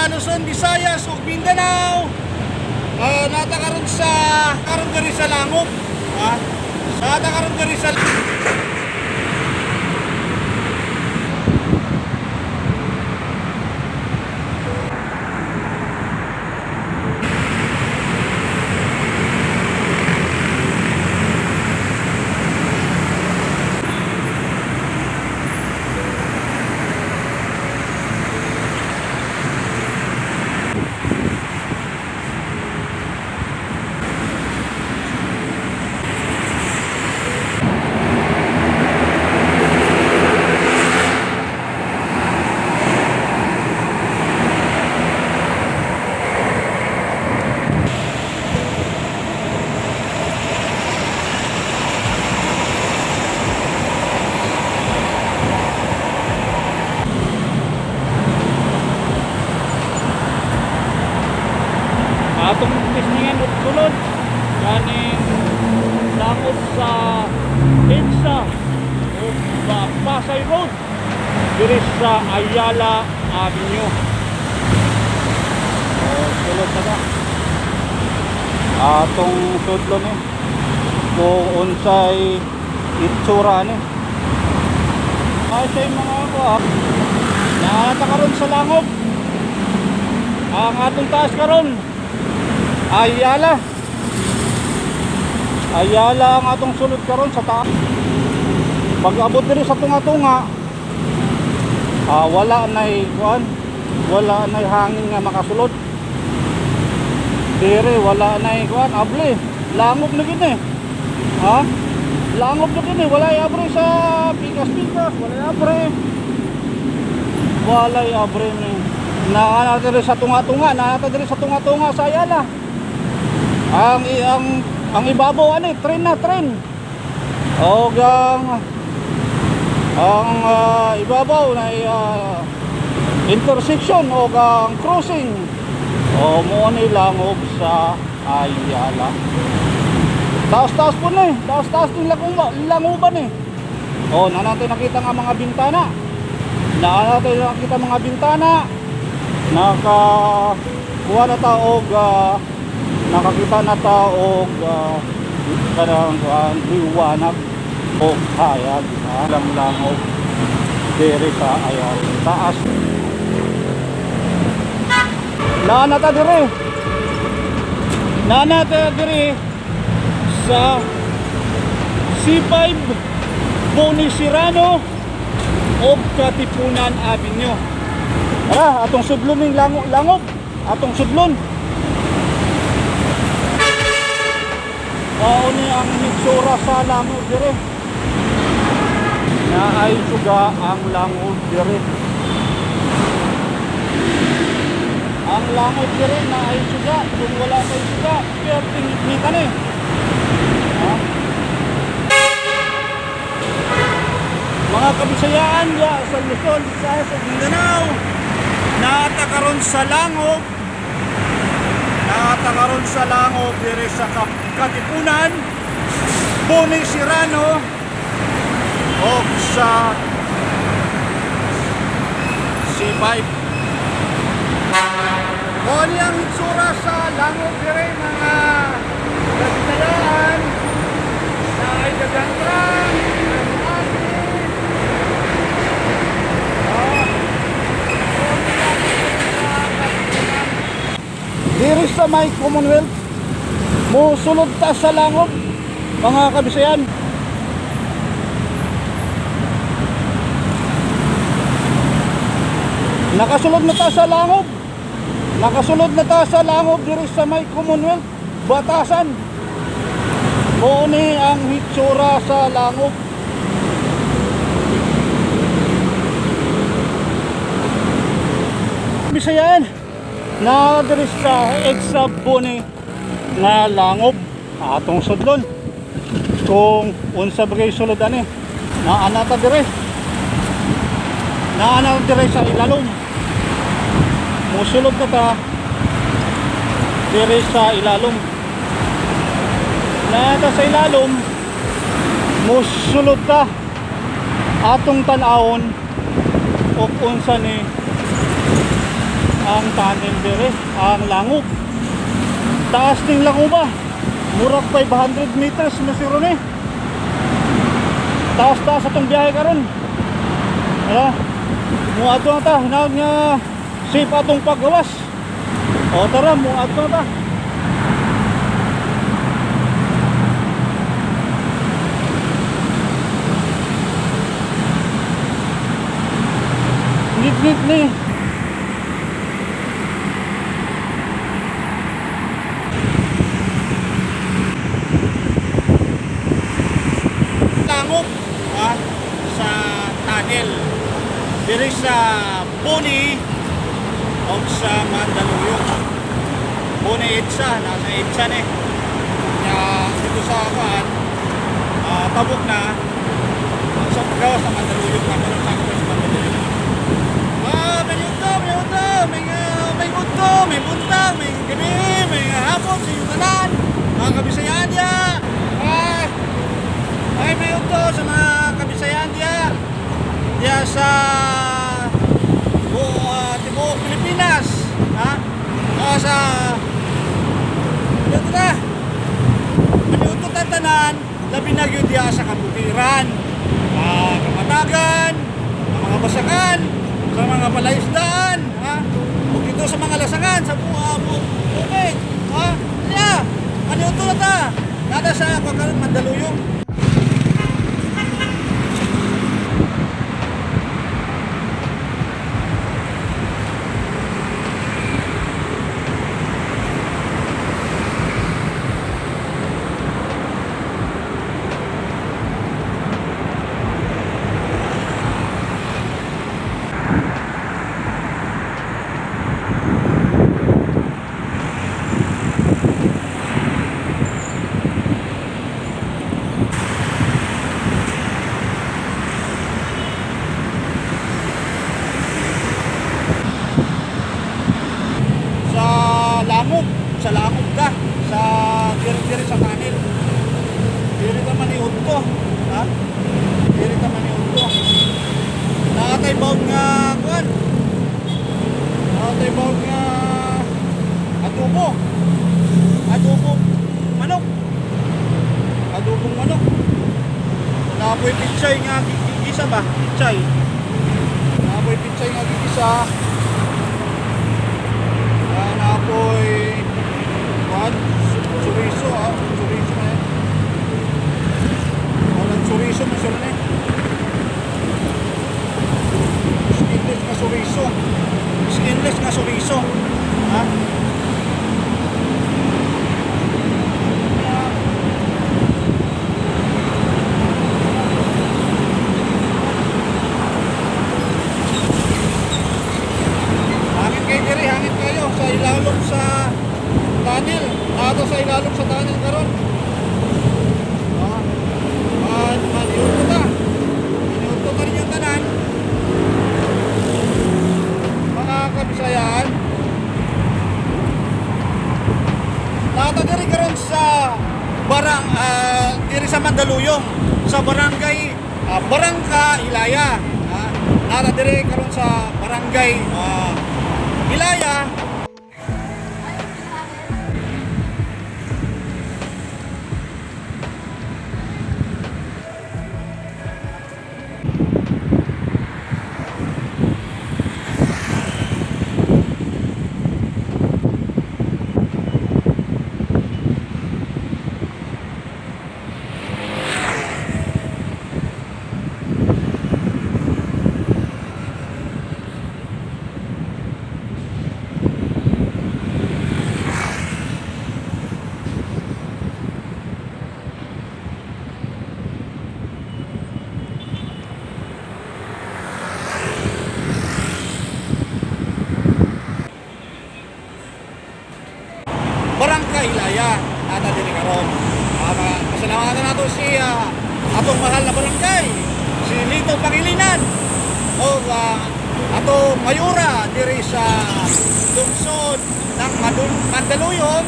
sa Luzon, Visayas ug Mindanao. Nata karon diri sa Langop. Nata karon diri sa atong lisningan ug sulod kaning Langop sa EDSA ug Pasay Road diri sa Ayala Avenue. Sulod na ba atong sudlo ni kung unsay itsura ni ay say mga naata karon sa Langop. Ang atong taas karon Ayala ang atong sulod karon sa taas. Pag abot diri sa tunga-tunga wala nay hangin nga makasulod dire, wala nay able Langop na gid Langop na gid wala abre sa pikas-pikas, wala abre ni na diri sa tunga-tunga, sa Ayala. Ang ibabaw tren o ang ibabaw na intersection o ang crossing o mo ni Langop sa Ayala. Taas ng Languban natin nakita nga mga bintana, nakakuha na taog nakakita na taog kanang liwanag o hayag Langop diri sa Ayala taas. Nanata diri sa C5 Boni Serrano o Katipunan Avenue. Atong sudlon ning Langop, atong sudlon. Ni ang itsura sa Langop dire. Naay suga ang Langop dire. Ang Langop dire naay suga, kung wala kay suga, perting kita ni. Mga kabisayaan ya sa Luzon, Visayas ug Mindanao, naata karon sa Langop dire sa Katipunan, Boni Serrano o sa C5. Kung ang itsura sa Langop dire mga kabisayaan na ay dagantrang diri sa may Commonwealth mo sulod ta sa Langop mga kabisayan. Nakasulod na ta sa Langop diri sa may Commonwealth batasan mo ni ang hitsura sa Langop. Bisayan na diri sa EDSA Boni nga Langop atong sudlon kung unsa bagay sulod naanata dire sa ilalom. Musulod na ta dire sa ilalom, naanata sa ilalom, musulod ta atong tan-awon o unsa ni ang tunnel dire, ang Langub. Taas ng Languba. Murag 500 meters na si Ron eh. Taas-taas atong biyahe karon. Hala. Muadto na ta, hinaon nga safe atong paggawas. O tara, muadto na ta. Nit ni. Langop sa tunnel diri sa Boni o sa Mandaluyong. Boni Edsa, nasa Edsa ni. Kaya dito sa kan tabok na sa paggawa sa Mandaluyong na meron sa Mandaluyong. May unto, may buntag, may gabi, may hapon sa iyong tanan, mga Kabisayaan diya. Ay may unto sa mga Kabisayaan diya sa tibuok Pilipinas, sa dito na. May unto tatanan, labi na yun diya sa kabutiran, kamatagan, mga basakan, sa mga palaisdaan, o dito sa mga lasangan, sa bukid, kaya, ano ito na ta? Nada sa pagkaroon Mandaluyong. Sa Langub ka, sa diri sa tunnel. Diri ka man iunto, diri ka man iunto. Nakatay bawd nga kuan. Nakatay bawd nga adobo. Adobong manok. Adobong manok. Napoy pichay nga gigisa ba? Pichay. Napoy pichay nga gigisa. Napoy chorizo, chorizo na yan. Walang chorizo, masarap na yan. Skinless na chorizo. Skinless na chorizo. Hangin kayo diri, hangin kayo sa ilalong sa tunnel. Ato sa ilalong sa tunnel karon. Maniuto ta. Maniuto ka rin yung tanan. Mga Kabisayaan. Nata diri karon sa diri sa Mandaluyong, sa barangay Barangka Ilaya. Nata diri karon sa barangay Ilaya. Barangka Ilaya, nata diri karon. Pasalamatan nato si atong mahal na barangay, si Lito Pangilinan o atong mayura diri sa lungsod ng Mandaluyong,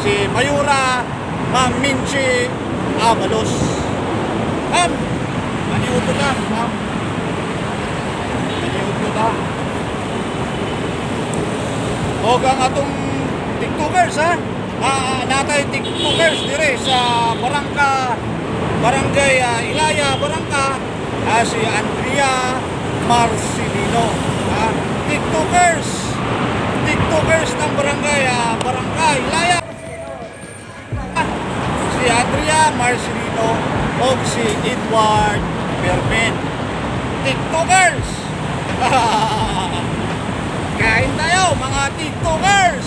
si Mayura Ma'am Minchi Abalos. Ma'am, maniuto ka, ma'am. Maniuto ka. O ang atong tiktokers ha. Natay tiktokers dire sa Barangay Ilaya, Barangka, si Andrea Marcelino. Tiktokers ng Barangay Ilaya. Si Andrea Marcelino o si Edward Bermen. TikTokers! Kain tayo mga TikTokers!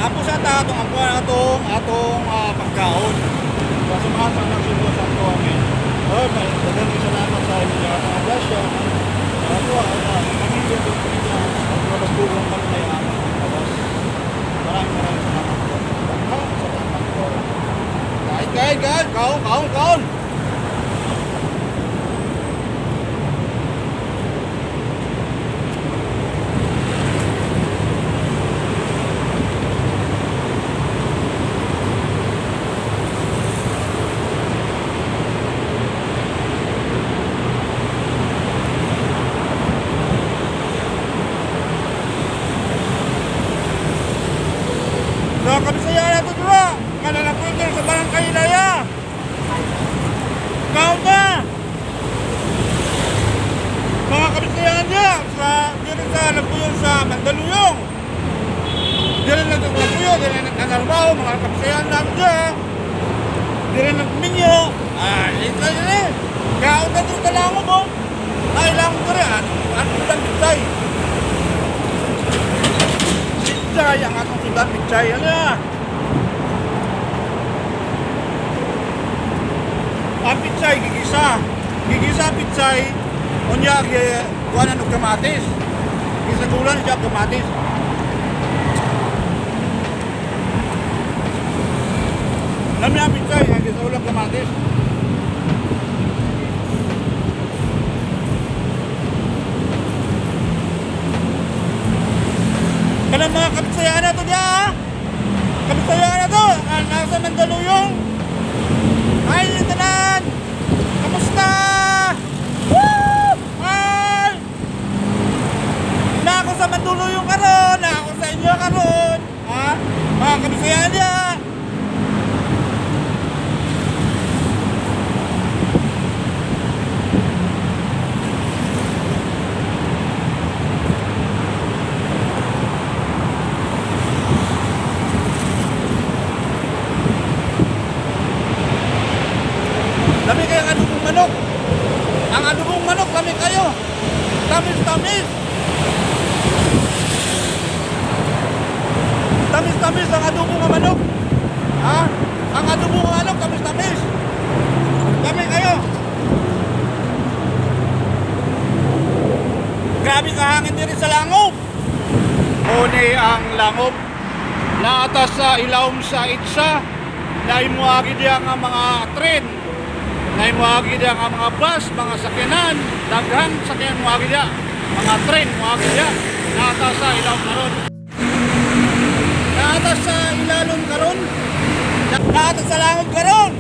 Apo sa atong pagkaon. Sa mga nagsubo sa ato amin. Dagang salamat sa inyo mga grasya. Ako pamilya ko na magtulong kami na yan. Maraming salamat po. Salamat po. Guys, kaon. Kabisaya na ito dura. Mananapunod din sa Barangay Ilaya. Kaon na. Mga kabisayaan niya. Dito sa nagpuyon sa Mandaluyong. Dito nagpuyon. Dito nagkanarbaho. Mga kabisayaan namin niya. Dito nagminyo. Ito yun. Kaon na ito talango mo. Ilang ko rin. Ano lang bitay. Bitay. Ang atong sudan bitay. Ano ang pitsay, gigisa pitsay, unya, kuhanan ng kamatis, gisagulan siya kamatis. Alam niya pitsay, gisagulan kamatis. Kanang mga kabitsayaan na ito niya, kabitsayaan na ito, nasa Mandaluyong. Hi, Lieutenant! Kamusta? Woo! Hi! Na ako sa Mandaluyong karon, na ako sa inyo karon. Ha? Mga kabisayaan niya. Kami kayo ang adobong manok. Ang adobong manok kami kayo. Tamis-tamis. Tamis-tamis ang adobong manok. Ha? Ang adobong manok tamis-tamis. Kami kayo. Grabe kahangin din sa langob. Huni ang langob. Naatas sa ilawom sa itsa. Naimuagi diya nga mga tren. Naimuagi diya nga mga bus, mga sakyanan. Daghang sakyanan muagi diya. Mga tren muagi diya. Naatas sa ilawom karon. Naatas sa ilalom karon. Naatas sa langob karon.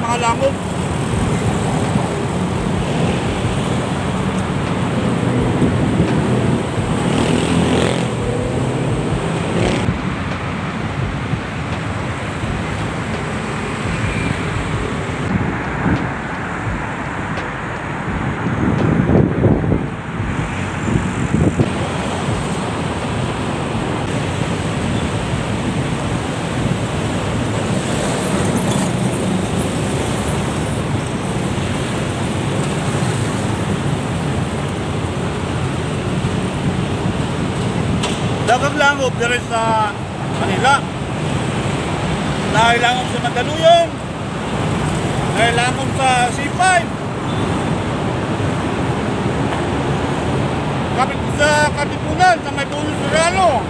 Mga langob. Dagang langob dire sa Manila. Langob sa Mandaluyong. Langob sa C5. sa Katipunan, sa may Puno Serrano.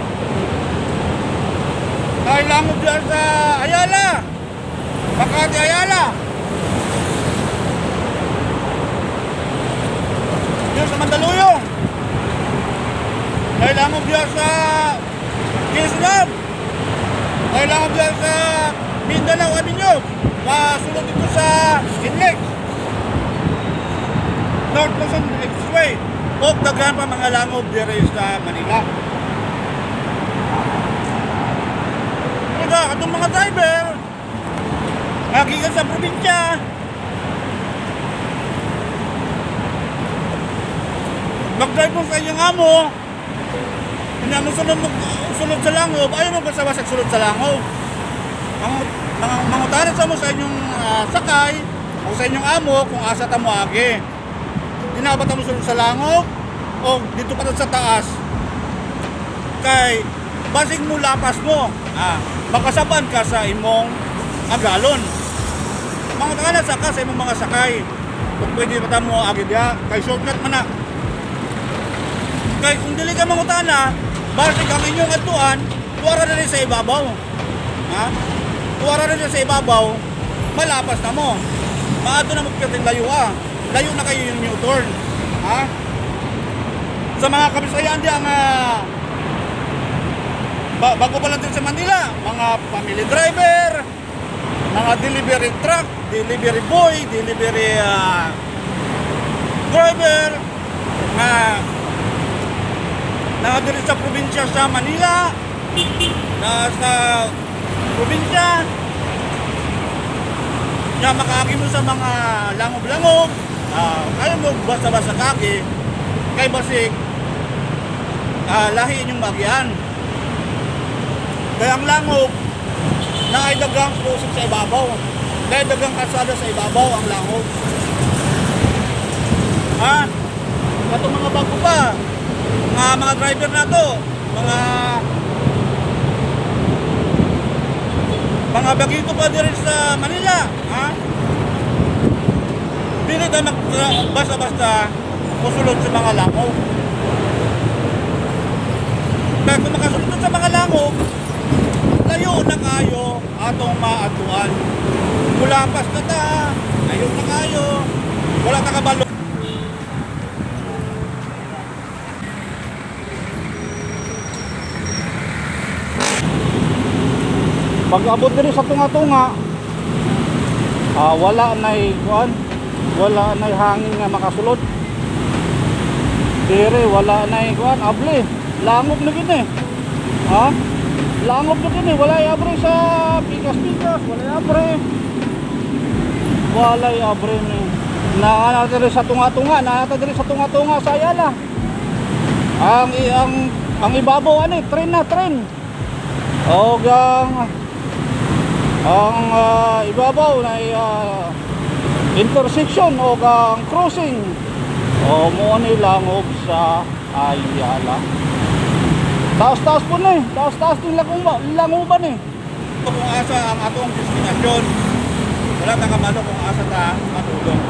Kailangan dyan sa Ayala. Makati Ayala. Dyan sa Mandaluyong. Kailangan dyan sa Quezon. Kailangan dyan sa Mindanao Avenue. Masunod dito sa Inlex. North Luzon Expressway. O daghan pa mga langob dire sa Manila. Kaya itong mga driver, nagigan sa probinsya, mag-drive mo sa inyong amo, hindi mo sunod sa langob, ayaw mo basta-basta sunod sa langob. Mangutaran sa mo sa inyong sakay, o sa inyong amo kung asa ta mo agi. Dinabata mo sunod sa langob o dito pa sa taas kay basig mo lapas mo makasaban ka sa imong agalon mga takana saka sa imong mga sakay kung pwede pa mo agi dia kay shortcut man na kay kung dili ka mangutana basig ang inyong atuan tuwara na rin sa ibabaw tuwara na rin sa ibabaw malapas na mo maato na magpiting layo na kayo yung U-turn. Sa mga kabisayan diyan bago pa lang din sa Manila, mga family driver, mga delivery truck, delivery boy, delivery driver, na diri sa probinsya sa Manila, na sa probinsya, na makaagi mo sa mga langob-langob, ayaw mo basta-basta kaki, kay basig, lahi inyong magian. Kaya ang langob, na ay dagang pusok sa ibabaw, na ay dagang kalsada sa ibabaw ang langob. Katong mga bago pa, mga driver na to, mga bagito pa din sa Manila, Dili tayo basta-basta musulod sa mga langob. Kaya kung makasulod sa mga langob, layo na kayo atong maatuan. Mulapas na ta, layo na kayo, wala ta kabalo. Pag-abot din sa tunga-tunga, wala na hangin nga makasulod. Dire wala na able. Langob na gini. Langob na gini, wala abre sa pikas-pikas, wala abre ni. Naana sa tunga-tunga, sa Ayala. Ang ibabaw tren. Og ang ibabaw na intersection o ang crossing o mo ni langob sa Ayala. Taas-taas po na taas-taas din languban Kung asa ang atong destinasyon, wala ta kamalo kung asa ta matulong.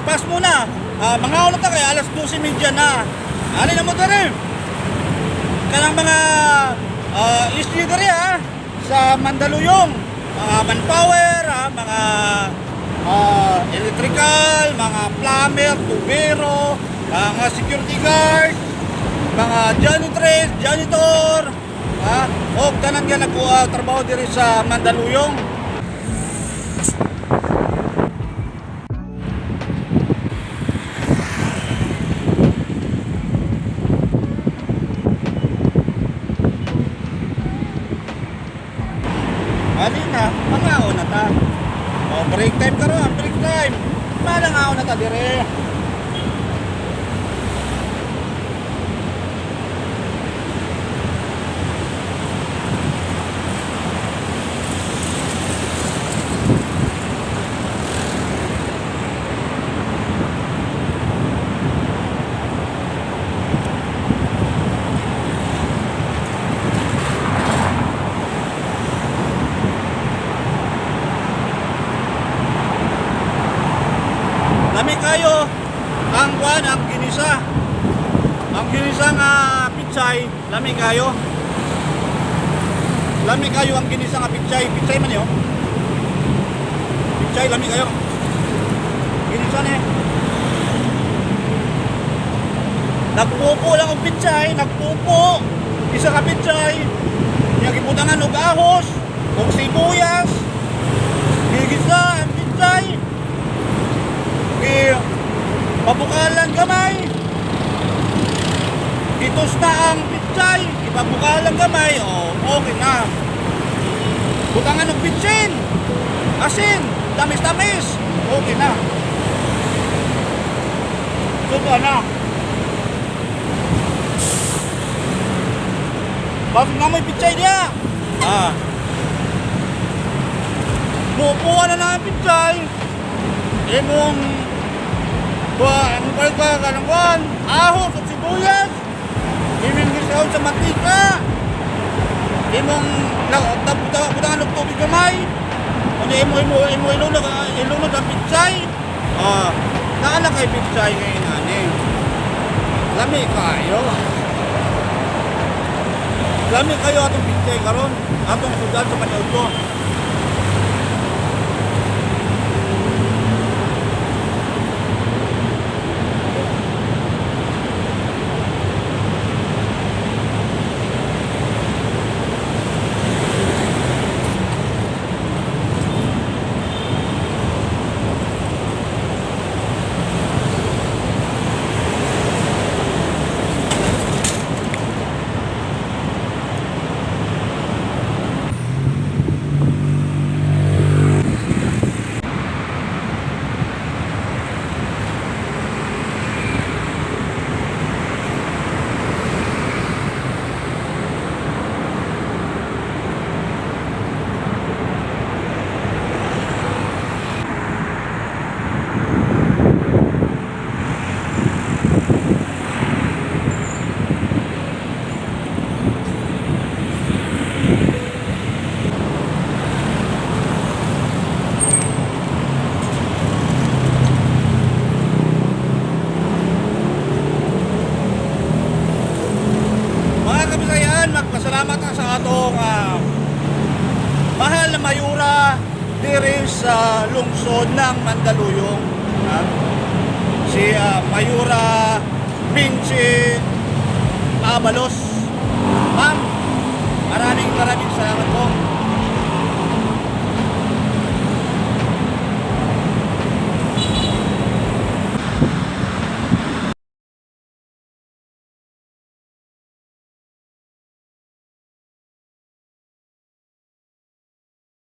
Pas muna. Mga ulat na kaya alas 12:30 na. Alin na mo rin. Kanang mga issue diri sa Mandaluyong. Mga manpower, mga electrical, mga plumber, tubero, mga security guard, mga janitor, o tanan nga nagtrabaho diri sa Mandaluyong. Alina, mangao na ta. O, break time karon, break time. Malangao na ta dire. Lami kayo ang kuan ang ginisa. Ang ginisa nga pichay, lami kayo. Lami kayo ang ginisa nga pichay, pichay man yo. Pichay lami kayo. Ginisa ni. Nagpupo lang ang pichay, nagpupo. Isa ka pichay. Yang ibutangan og ahos, og sibuyas. Gigisa ang pichay. Pabukalan gamay. Itos na ang pichay. Ipabukalan gamay. O, okay na. Butangan ng pitsin. Asin. Tamis-tamis. Okay na. Suga na. Bakit nga may pichay niya? Bupuan na ang pichay. Imong ang palka kanang kuan, ahos at sibuyas. Imong gisaw sa mantika. Imong butangan ng tubig gamay. Ano imo ilunod ang pichay. Naala kay pichay ngayon ani. Lami kayo. Lami kayo atong pichay karon. Atong sudan sa panyod ko. Magpasalamat na sa atong mahal na mayura diri sa lungsod ng Mandaluyong. Si Mayura Pinchi Abalos. Ma'am,